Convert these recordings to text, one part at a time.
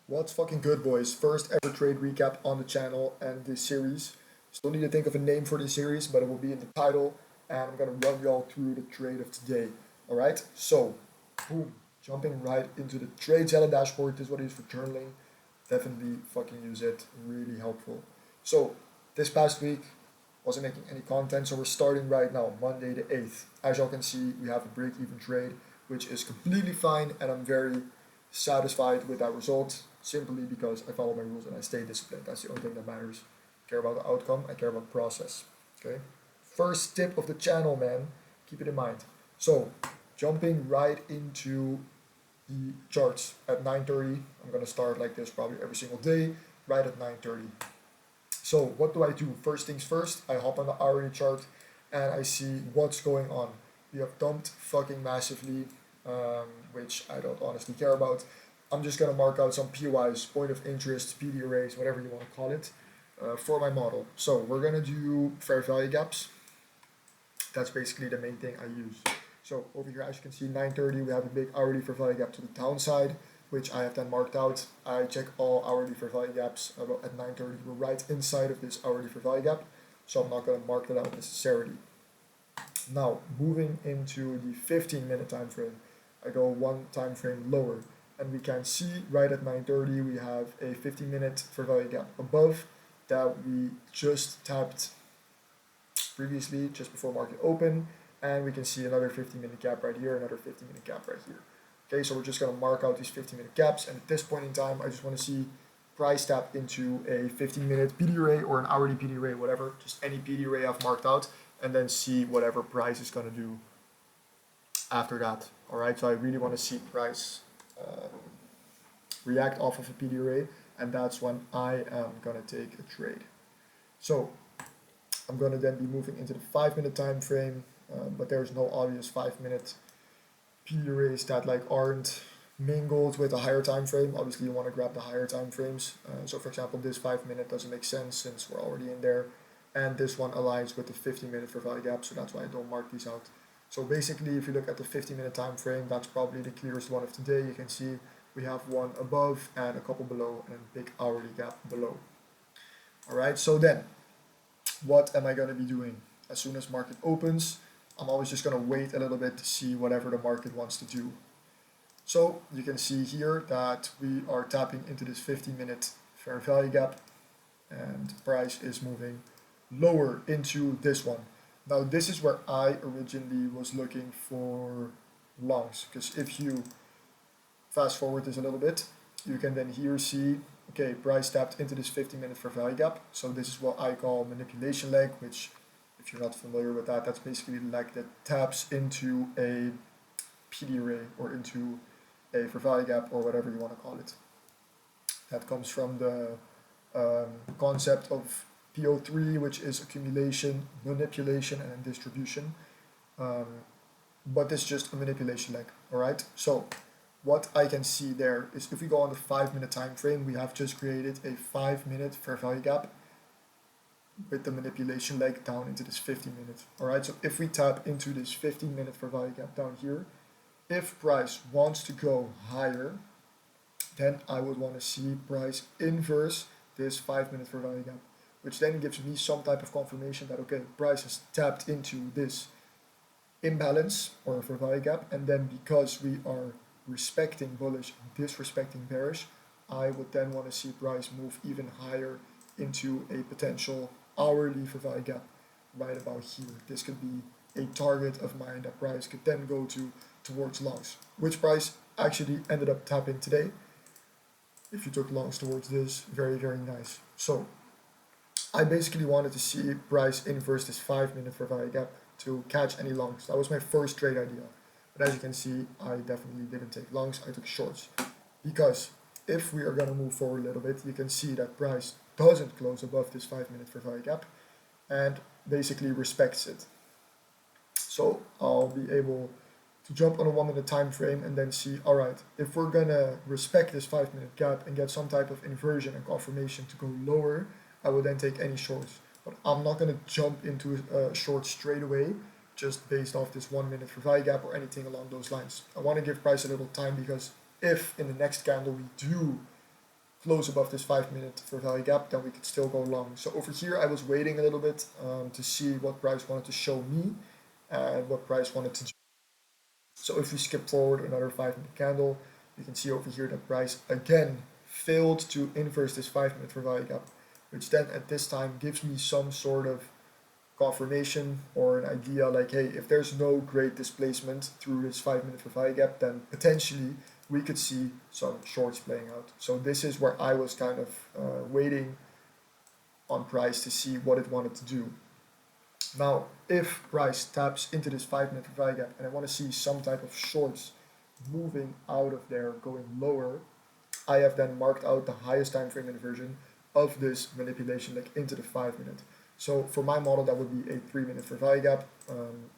What's fucking good, boys? First ever trade recap on the channel and this series. Still need to think of a name for this series, but it will be in the title, and I'm gonna run y'all through the trade of today. Alright? So, boom. Jumping right into the trade seller dashboard. This is what I use for journaling. Definitely fucking use it. Really helpful. So, this past week, wasn't making any content, so we're starting right now, Monday the 8th. As y'all can see, we have a break-even trade, which is completely fine, and I'm very satisfied with that result simply because I follow my rules and I stay disciplined. That's the only thing that matters. I care about the outcome, I care about the process. Okay? First tip of the channel, man. Keep it in mind. So, jumping right into the charts at 9:30. I'm gonna start like this probably every single day, right at 9:30. So what do I do? First things first, I hop on the hourly chart and I see what's going on. We have dumped fucking massively, which I don't honestly care about. I'm just gonna mark out some POIs, point of interest, PD arrays, whatever you want to call it, for my model. So we're gonna do fair value gaps. That's basically the main thing I use. So over here, as you can see, 9:30, we have a big hourly fair value gap to the downside, which I have then marked out. I check all hourly fair value gaps at 9:30. We're right inside of this hourly fair value gap, so I'm not going to mark that out necessarily. Now, moving into the 15-minute time frame, I go one time frame lower, and we can see right at 9:30 we have a 15-minute fair value gap above that we just tapped previously just before market open, and we can see another 15-minute gap right here, another 15-minute gap right here. Okay, so we're just going to mark out these 15-minute gaps, and at this point in time, I just want to see price tap into a 15-minute PD array or an hourly PD array, whatever, just any PD array I've marked out, and then see whatever price is going to do after that. All right, so I really want to see price react off of a PD array, and that's when I am going to take a trade. So I'm going to then be moving into the 5-minute time frame, but there's no obvious 5-minute PD arrays that like aren't mingled with a higher time frame. Obviously, you want to grab the higher time frames. So, for example, this 5-minute doesn't make sense since we're already in there, and this one aligns with the 15-minute fair value gap, so that's why I don't mark these out. So basically, if you look at the 15-minute time frame, that's probably the clearest one of today. You can see we have one above and a couple below, and a big hourly gap below. All right, so then what am I going to be doing? As soon as market opens, I'm always just going to wait a little bit to see whatever the market wants to do. So you can see here that we are tapping into this 15-minute fair value gap, and price is moving lower into this one. Now this is where I originally was looking for longs, because if you fast forward this a little bit, you can then here see, okay, price tapped into this 15-minute fair value gap. So this is what I call manipulation leg, which if you're not familiar with that, that's basically the leg that taps into a PD array or into a fair value gap or whatever you want to call it. That comes from the concept of PO3, which is accumulation, manipulation, and then distribution. But it's just a manipulation leg, all right? So what I can see there is if we go on the 5-minute time frame, we have just created a 5-minute fair value gap with the manipulation leg down into this 15-minute. All right, so if we tap into this 15-minute fair value gap down here, if price wants to go higher, then I would want to see price inverse this 5-minute fair value gap, which then gives me some type of confirmation that, okay, price has tapped into this imbalance or fair value gap, and then because we are respecting bullish, disrespecting bearish, I would then want to see price move even higher into a potential hourly fair value gap right about here. This could be a target of mine that price could then go towards longs, which price actually ended up tapping today. If you took longs towards this, very, very nice. So I basically wanted to see price inverse this 5-minute fair value gap to catch any longs. That was my first trade idea. But as you can see, I definitely didn't take longs, I took shorts. Because if we are going to move forward a little bit, you can see that price doesn't close above this 5-minute fair value gap and basically respects it. So I'll be able to jump on a 1-minute time frame and then see, all right, if we're going to respect this 5-minute gap and get some type of inversion and confirmation to go lower, I will then take any shorts. But I'm not going to jump into a short straight away just based off this 1-minute fair value gap or anything along those lines. I want to give price a little time because if in the next candle we do close above this 5 minute fair value gap, then we could still go long. So over here I was waiting a little bit to see what price wanted to show me and what price wanted to do. So if we skip forward another 5 minute candle, you can see over here that price again failed to inverse this 5 minute fair value gap, which then at this time gives me some sort of confirmation or an idea like, hey, if there's no great displacement through this 5 minute fair value gap, then potentially we could see some shorts playing out. So this is where I was kind of waiting on price to see what it wanted to do. Now, if price taps into this 5 minute fair value gap and I want to see some type of shorts moving out of there, going lower, I have then marked out the highest time frame inversion of this manipulation leg into the 5 minute. So for my model, that would be a 3 minute fair value gap,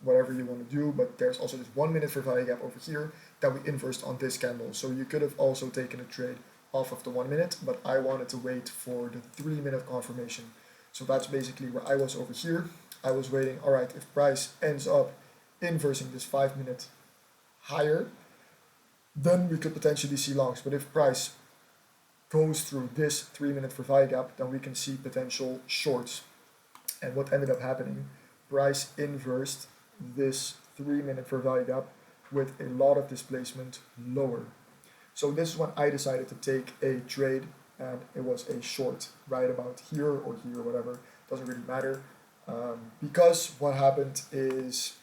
whatever you want to do. But there's also this 1 minute fair value gap over here that we inversed on this candle. So you could have also taken a trade off of the 1 minute, but I wanted to wait for the 3 minute confirmation. So that's basically where I was over here. I was waiting, all right, if price ends up inversing this 5 minute higher, then we could potentially see longs. But if price goes through this 3 minute fair value gap, then we can see potential shorts. And what ended up happening, price inversed this 3 minute fair value gap with a lot of displacement lower. So this is when I decided to take a trade, and it was a short right about here or here, whatever, doesn't really matter. Because what happened is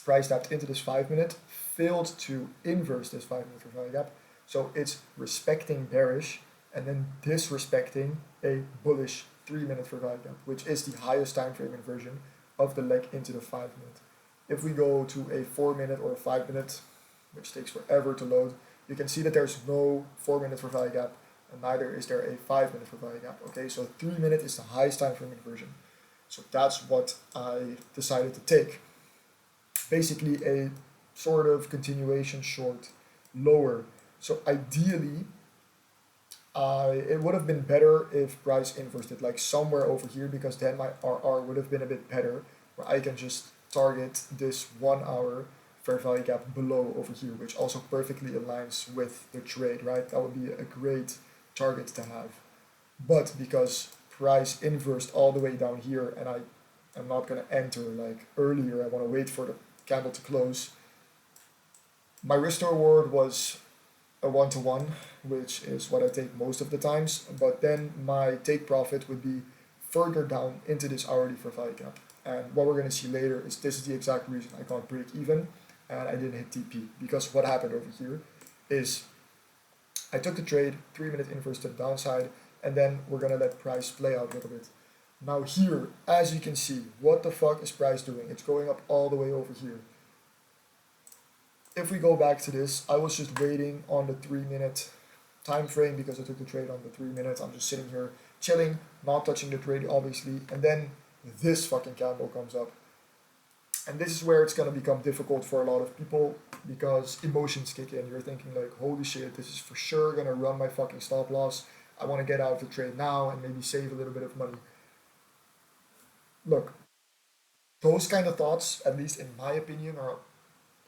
price tapped into this 5 minute, failed to inverse this 5 minute fair value gap. So it's respecting bearish and then disrespecting a bullish 3 minute fair value gap, which is the highest time frame inversion of the leg into the 5 minute. If we go to a 4 minute or a 5 minute, which takes forever to load, you can see that there's no 4 minute fair value gap, and neither is there a 5 minute fair value gap. Okay, so 3 minute is the highest time frame inversion. So that's what I decided to take. Basically a sort of continuation short lower. So ideally, it would have been better if price inversed it like somewhere over here, because then my RR would have been a bit better, where I can just target this 1 hour fair value gap below over here, which also perfectly aligns with the trade, right? That would be a great target to have. But because price inversed all the way down here and I am not going to enter like earlier, I want to wait for the candle to close, my risk to reward was a 1-to-1, which is what I take most of the times, but then my take profit would be further down into this hourly fair value gap. And what we're going to see later is this is the exact reason I got break even and I didn't hit TP, because what happened over here is I took the trade, 3 minute inverse to the downside, and then we're going to let price play out a little bit. Now here, as you can see, what the fuck is price doing? It's going up all the way over here. If we go back to this, I was just waiting on the 3 minute time frame because I took the trade on the 3 minutes. I'm just sitting here chilling, not touching the trade obviously, and then this fucking candle comes up. And this is where it's going to become difficult for a lot of people, because emotions kick in. You're thinking like, holy shit, this is for sure going to run my fucking stop loss. I want to get out of the trade now and maybe save a little bit of money. Look, those kind of thoughts, at least in my opinion, are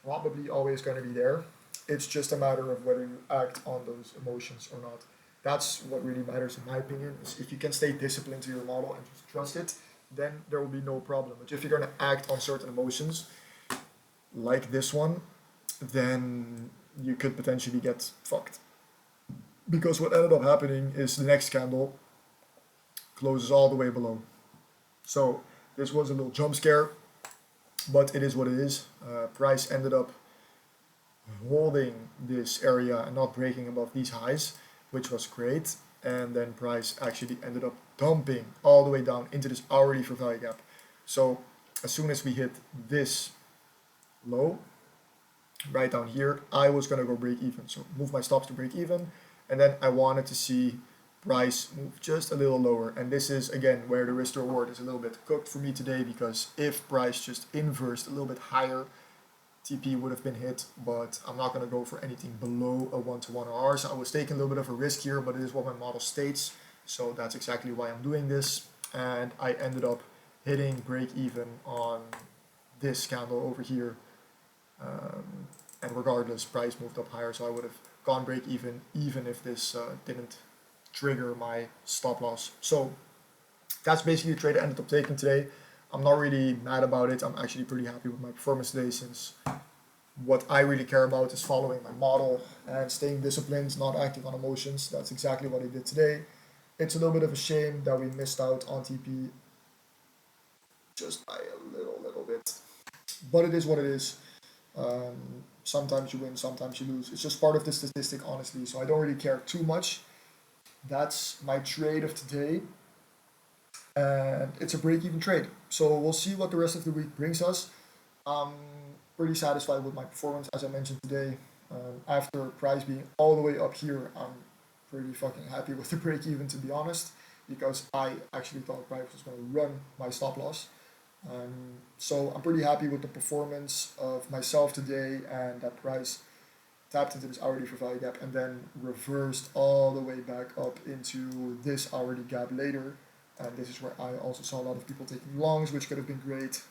probably always going to be there. It's just a matter of whether you act on those emotions or not. That's what really matters in my opinion, is if you can stay disciplined to your model and just trust it, then there will be no problem. But if you're going to act on certain emotions, like this one, then you could potentially get fucked. Because what ended up happening is the next candle closes all the way below. So this was a little jump scare, but it is what it is. Price ended up holding this area and not breaking above these highs, which was great. And then price actually ended up dumping all the way down into this hourly fair value gap. So as soon as we hit this low, right down here, I was gonna go break even. So move my stops to break even, and then I wanted to see price move just a little lower. And this is again where the risk to reward is a little bit cooked for me today, because if price just inversed a little bit higher, TP would have been hit, but I'm not going to go for anything below a 1-to-1 RR. So I was taking a little bit of a risk here, but it is what my model states. So that's exactly why I'm doing this. And I ended up hitting break even on this candle over here. And regardless, price moved up higher, so I would have gone break even if this didn't trigger my stop loss. So that's basically the trade I ended up taking today. I'm not really mad about it. I'm actually pretty happy with my performance today, since what I really care about is following my model and staying disciplined, not acting on emotions. That's exactly what I did today. It's a little bit of a shame that we missed out on TP just by a little bit, but it is what it is. Sometimes you win, sometimes you lose. It's just part of the statistic, honestly. So I don't really care too much. That's my trade of today, and it's a break-even trade. So we'll see what the rest of the week brings us. I'm pretty satisfied with my performance, as I mentioned today. After price being all the way up here, I'm pretty fucking happy with the break-even, to be honest, because I actually thought price was going to run my stop loss. So I'm pretty happy with the performance of myself today, and that price tapped into this hourly for value gap and then reversed all the way back up into this hourly gap later. And this is where I also saw a lot of people taking longs, which could have been great.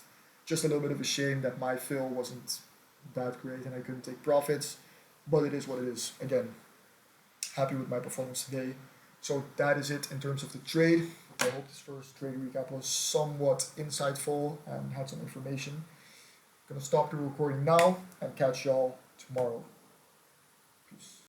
Just a little bit of a shame that my fill wasn't that great and I couldn't take profits, but it is what it is. Again, happy with my performance today. So that is it in terms of the trade. I hope this first trade recap was somewhat insightful and had some information. Gonna stop the recording now and catch y'all tomorrow. Peace.